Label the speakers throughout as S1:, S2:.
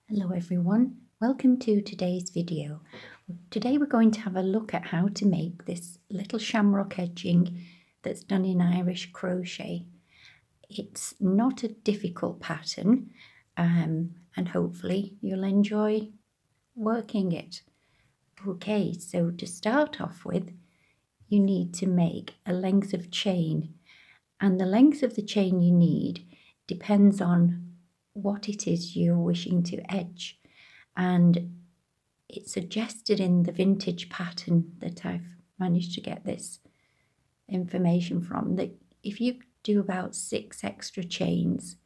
S1: Hello everyone, welcome to today's video. Today we're going to have a look at how to make this little shamrock edging that's done in Irish crochet. It's not a difficult pattern and hopefully you'll enjoy working it. Okay, so to start off with, you need to make a length of chain, and the length of the chain you need depends on what it is you're wishing to edge, and it's suggested in the vintage pattern that I've managed to get this information from, that if you do about 6 extra chains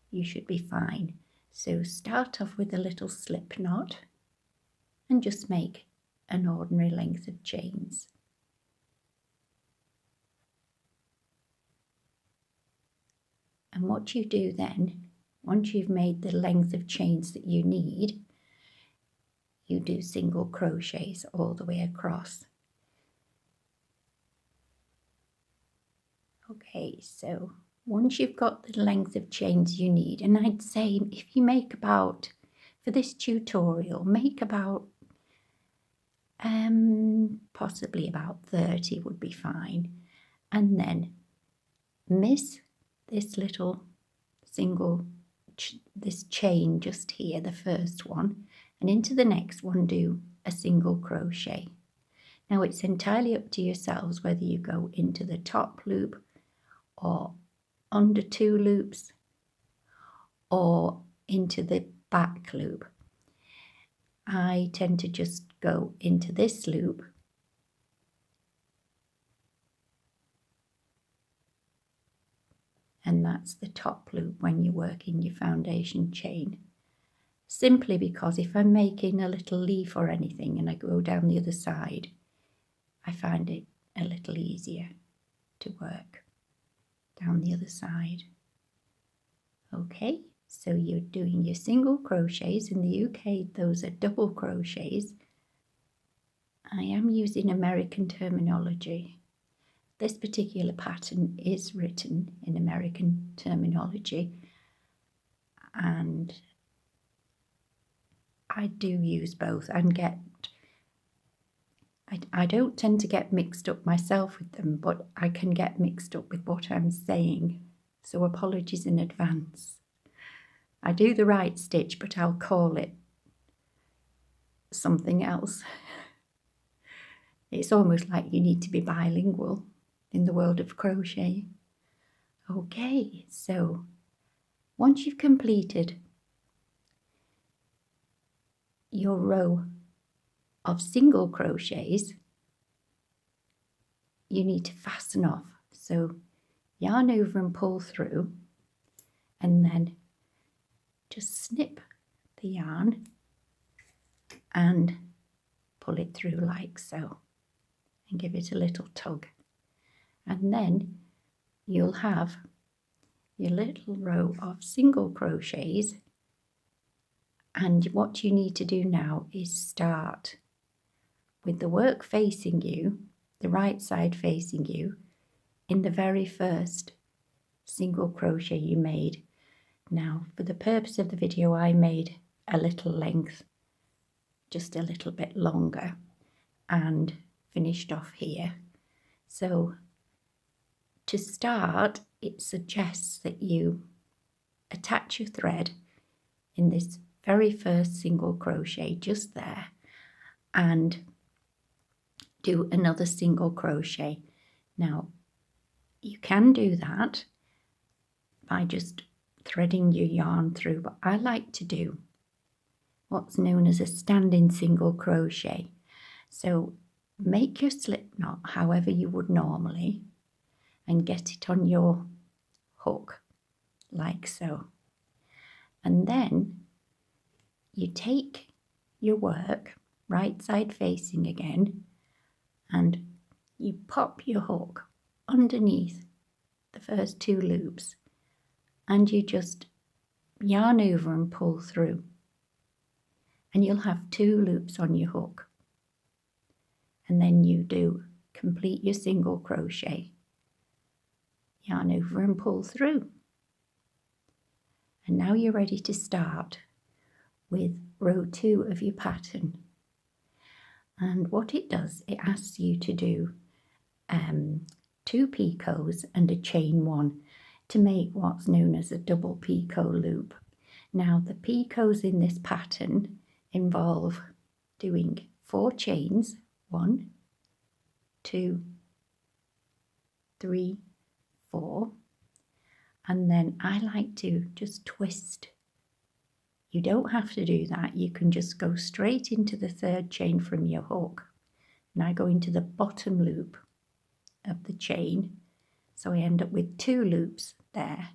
S1: you should be fine. So start off with a little slip knot and just make an ordinary length of chains. And what you do then, once you've made the length of chains that you need, you do single crochets all the way across. Okay, so once you've got the length of chains you need, and I'd say if you make about, for this tutorial, make about possibly about 30 would be fine, and then miss this little this chain just here, the first one, and into the next one do a single crochet. Now it's entirely up to yourselves whether you go into the top loop or under 2 loops or into the back loop. I tend to just go into this loop and that's the top loop when you're working your foundation chain, simply because if I'm making a little leaf or anything and I go down the other side, I find it a little easier to work down the other side. Okay, so you're doing your single crochets. In the UK those are double crochets. I am using American terminology. This particular pattern is written in American terminology, and I do use both and I don't tend to get mixed up myself with them, but I can get mixed up with what I'm saying, so apologies in advance. I do the right stitch, but I'll call it something else. It's almost like you need to be bilingual in the world of crochet. Okay, so once you've completed your row of single crochets, you need to fasten off. So yarn over and pull through, and then just snip the yarn and pull it through like so, and give it a little tug, and then you'll have your little row of single crochets. And what you need to do now is start with the work facing you, the right side facing you, in the very first single crochet you made. Now, for the purpose of the video, I made a little length, just a little bit longer, and finished off here. So to start, it suggests that you attach your thread in this very first single crochet just there, and do another single crochet. Now you can do that by just threading your yarn through, but I like to do what's known as a standing single crochet. So make your slip knot however you would normally and get it on your hook like so, and then you take your work right side facing again and you pop your hook underneath the first 2 loops, and you just yarn over and pull through, and you'll have 2 loops on your hook, and then you do complete your single crochet, yarn over and pull through, and now you're ready to start with row 2 of your pattern. And what it does, it asks you to do 2 picots and a chain 1 to make what's known as a double picot loop. Now the picots in this pattern involve doing 4 chains, 1, 2, 3, 4, and then I like to just twist. You don't have to do that, you can just go straight into the 3rd chain from your hook. And I go into the bottom loop of the chain, so I end up with 2 loops there,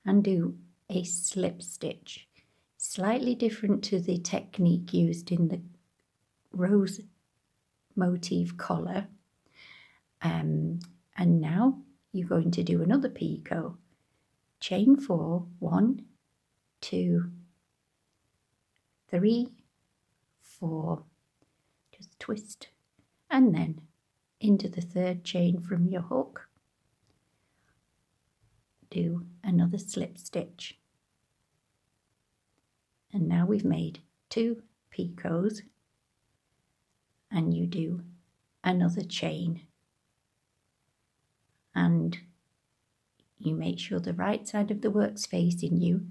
S1: and do a slip stitch. Slightly different to the technique used in the rose motif collar. And now you're going to do another picot. Chain 4, 1, 2, 3, 4, just twist, and then into the 3rd chain from your hook, do another slip stitch. And now we've made 2 picots, and you do another chain, and you make sure the right side of the work's facing you,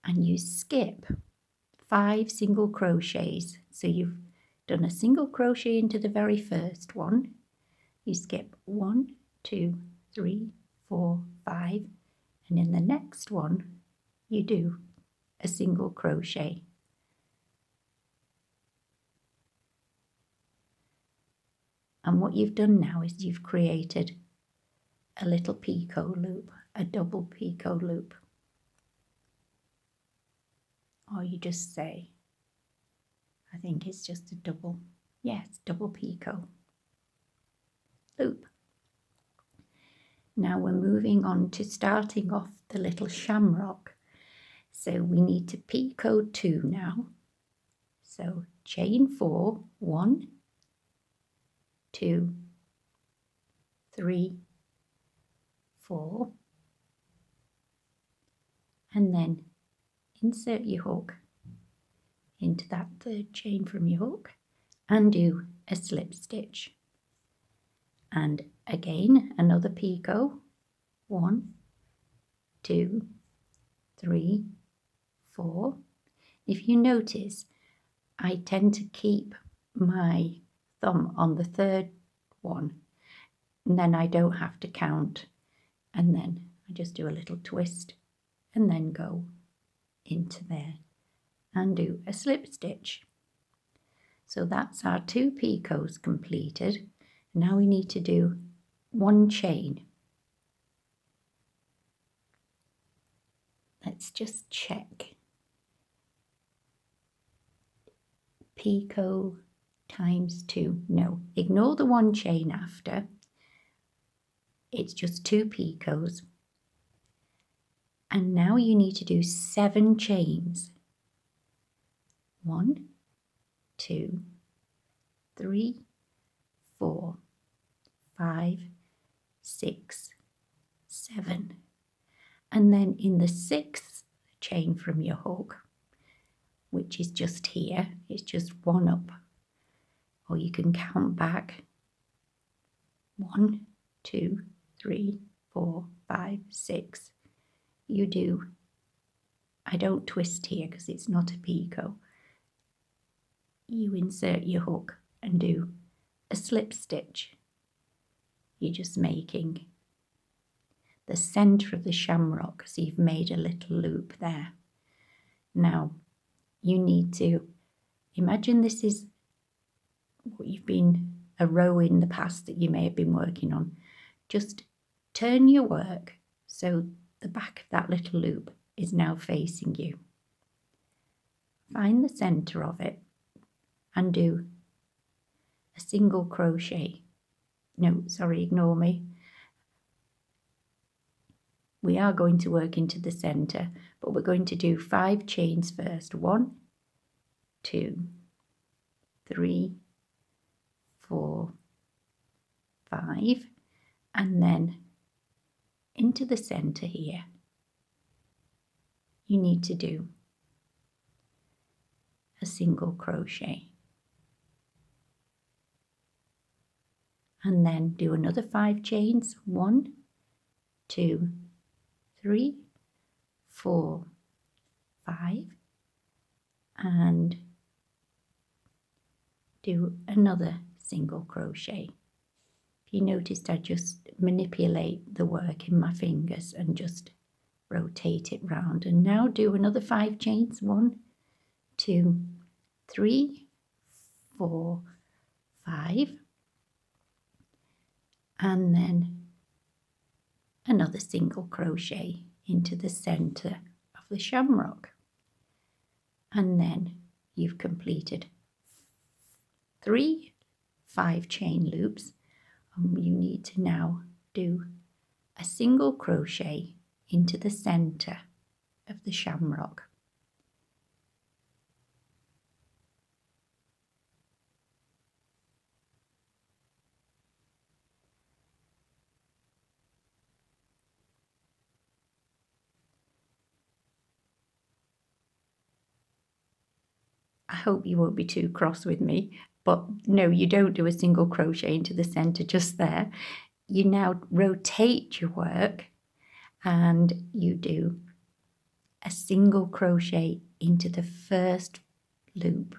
S1: and you skip 5 single crochets. So you've done a single crochet into the very first one, you skip 1, 2, 3, 4, 5, and in the next one you do a single crochet. And what you've done now is you've created a little picot loop, a double picot loop. Or you just say, I think it's just a double, yes, double picot loop. Now we're moving on to starting off the little shamrock. So we need to picot 2 now. So chain 4, 1, 2, 3, 4, and then insert your hook into that 3rd chain from your hook and do a slip stitch. And again another picot, 1, 2, 3, 4. If you notice, I tend to keep my thumb on the 3rd one, and then I don't have to count, and then I just do a little twist and then go into there and do a slip stitch. So that's our 2 picots completed. Now we need to do 1 chain. Let's just check. Picot times 2. No, ignore the 1 chain after. It's just 2 picots. And now you need to do 7 chains. 1, 2, 3, 4, 5, 6, 7. And then in the 6th chain from your hook, which is just here, it's just 1 up, or you can count back 1, 2, 3, 4, 5, 6. You do, I don't twist here because it's not a picot. You insert your hook and do a slip stitch. You're just making the centre of the shamrock, so you've made a little loop there. Now you need to imagine this is what you've been, a row in the past that you may have been working on. Just turn your work so the back of that little loop is now facing you. Find the centre of it and do a single crochet. No, sorry, ignore me. We are going to work into the centre, but we're going to do 5 chains first. 1, 2, 3, 4, 5, and then into the centre here you need to do single crochet, and then do another 5 chains. 1, 2, 3, 4, 5, and do another single crochet. You noticed I just manipulate the work in my fingers and just rotate it round. And now do another 5 chains. 1, 2, 3, 4, 5, and then another single crochet into the center of the shamrock. And then you've completed 3 5 chain loops. You need to now do a single crochet into the center of the shamrock. I hope you won't be too cross with me, but no, you don't do a single crochet into the center just there. You now rotate your work and you do a single crochet into the first loop,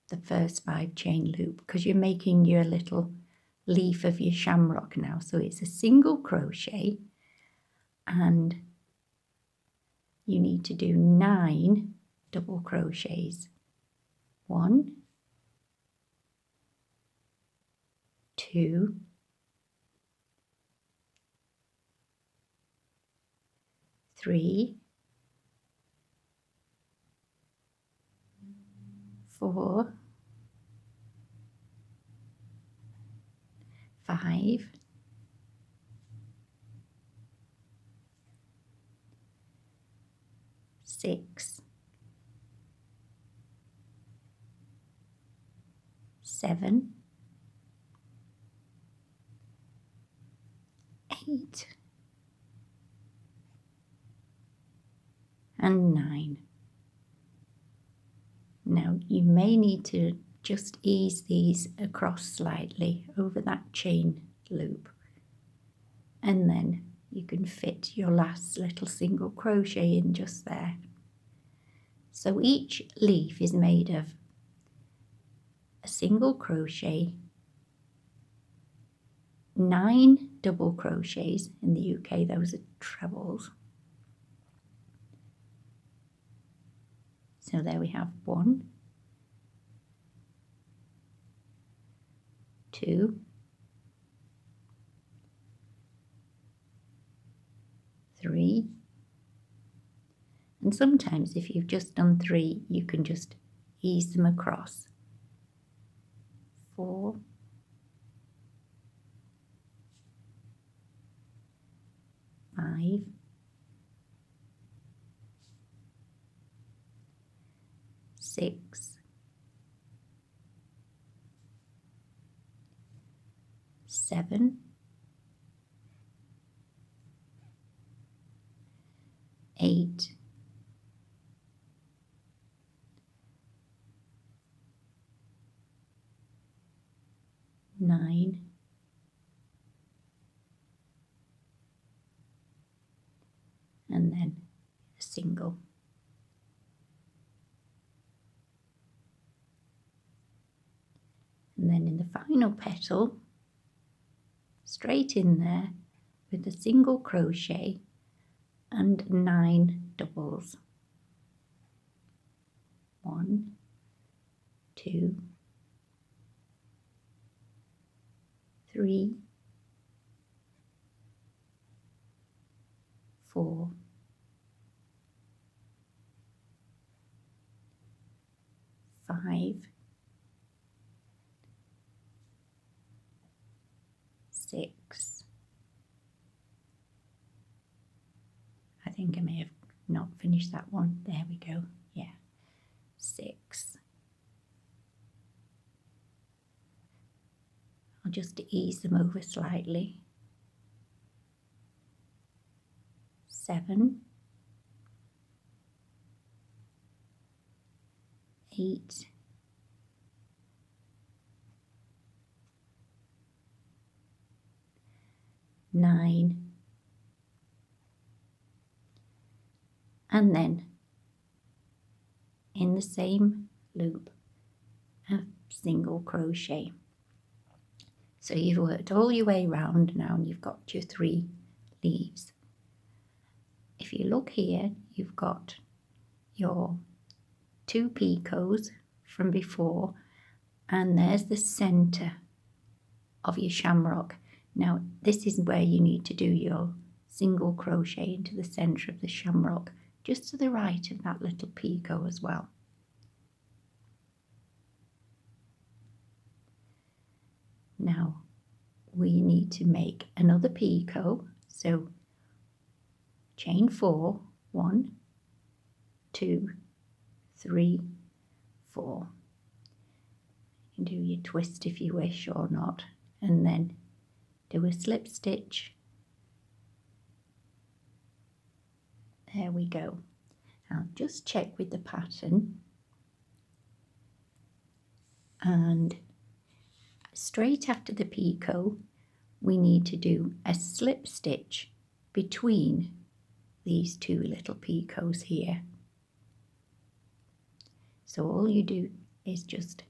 S1: the first 5 chain loop, because you're making your little leaf of your shamrock now. So it's a single crochet, and you need to do 9 double crochets. 1, 2, 3, 4, 5, 6, 7, 8, and 9. Now you may need to just ease these across slightly over that chain loop, and then you can fit your last little single crochet in just there. So each leaf is made of a single crochet, 9 double crochets. In the UK those are trebles. So there we have 1, 2, 3, and sometimes if you've just done 3, you can just ease them across. 4, 5, 6, 7, 8, 9, and then a single. And then in the final petal, straight in there with a single crochet and 9 doubles. 1, 2, 3, 4, 5, 6. I think I may have not finished that one. There we go. Yeah. 6. I'll just ease them over slightly. 7, 8, 9, and then in the same loop a single crochet. So you've worked all your way round now and you've got your 3 leaves. If you look here, you've got your 2 picots from before, and there's the centre of your shamrock. Now this is where you need to do your single crochet into the centre of the shamrock, just to the right of that little picot as well. Now we need to make another picot, so chain 4, 1, 2, 3, 4. You can do your twist if you wish or not, and then do a slip stitch. There we go. Now just check with the pattern, and straight after the picot we need to do a slip stitch between these 2 little picots here. So all you do is just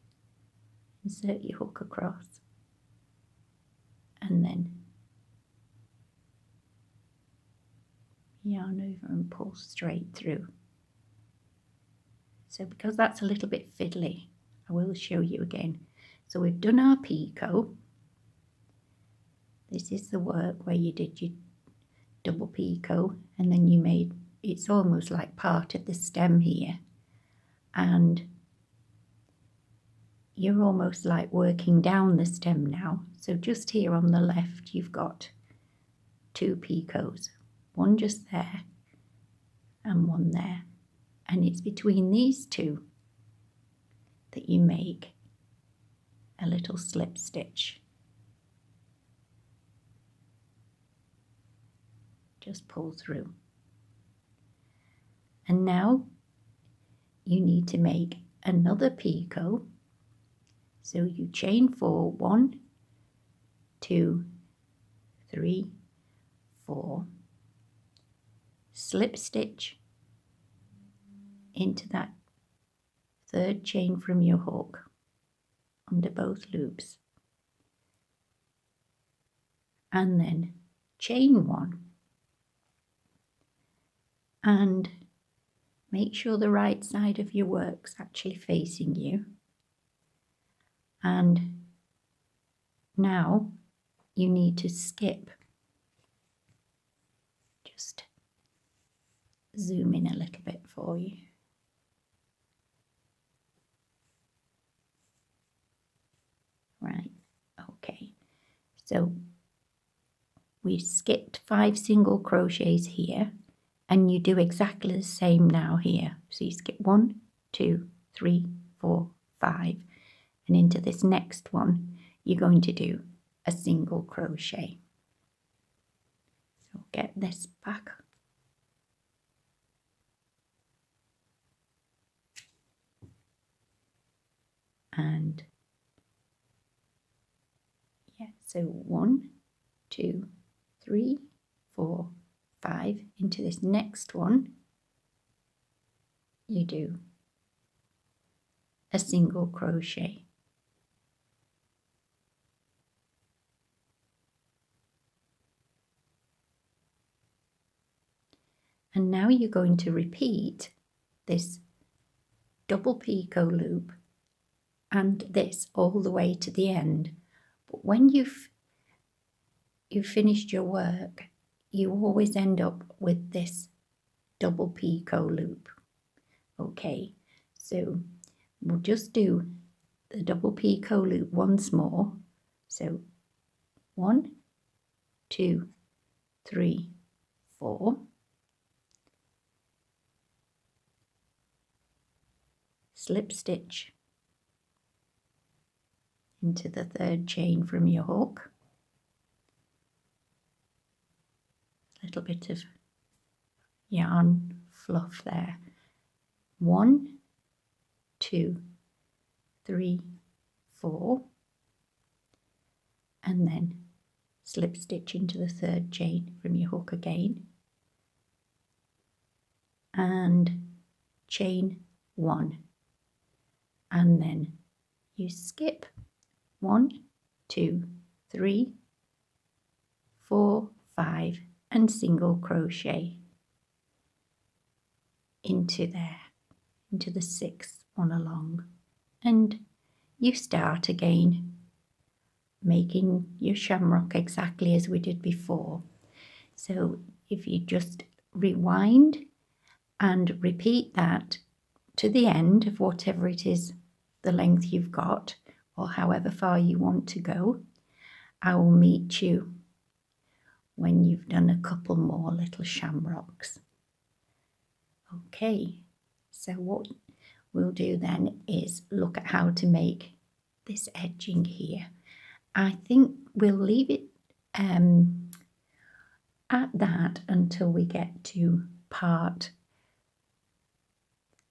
S1: insert your hook across and then yarn over and pull straight through. So because that's a little bit fiddly, I will show you again. So we've done our picot. This is the work where you did your double picot and then you made, it's almost like part of the stem here, and you're almost like working down the stem now. So just here on the left you've got 2 picots, one just there and one there, and it's between these 2 that you make a little slip stitch. Just pull through, and now you need to make another picot. So you chain 4, 1, 2, 3, 4, slip stitch into that 3rd chain from your hook under both loops, and then chain 1 and make sure the right side of your work's actually facing you. And now you need to skip. Just zoom in a little bit for you. Right, okay, so we skipped 5 single crochets here, and you do exactly the same now here. So you skip 1, 2, 3, 4, 5, and into this next one you're going to do a single crochet. So get this back. And yeah, so 1, 2, 3, 4, 5. Into this next one you do a single crochet. And now you're going to repeat this double picot loop and this all the way to the end. But when you've finished your work, you always end up with this double picot loop. Okay, so we'll just do the double picot loop once more. So 1, 2, 3, 4. Slip stitch into the 3rd chain from your hook. A little bit of yarn fluff there. 1, 2, 3, 4, and then slip stitch into the third chain from your hook again, and chain 1, and then you skip 1, 2, 3, 4, 5, and single crochet into there, into the 6th one along, and you start again making your shamrock exactly as we did before. So if you just rewind and repeat that to the end of whatever it is, the length you've got, or however far you want to go, I will meet you when you've done a couple more little shamrocks. Okay, so what we'll do then is look at how to make this edging here. I think we'll leave it at that until we get to part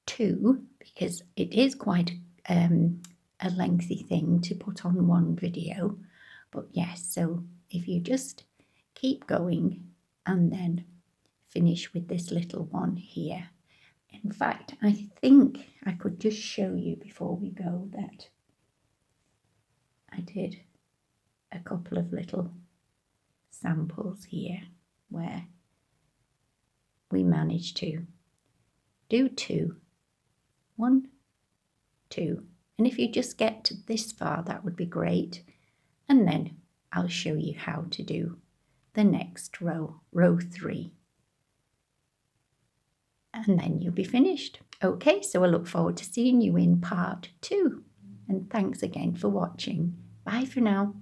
S1: 2, because it is quite a lengthy thing to put on one video. But yes, so if you just keep going and then finish with this little one here. In fact, I think I could just show you before we go that I did a couple of little samples here where we managed to do 2, 1, 2, and if you just get to this far, that would be great. And then I'll show you how to do the next row, row 3, and then you'll be finished. Okay, so I look forward to seeing you in part 2, and thanks again for watching. Bye for now.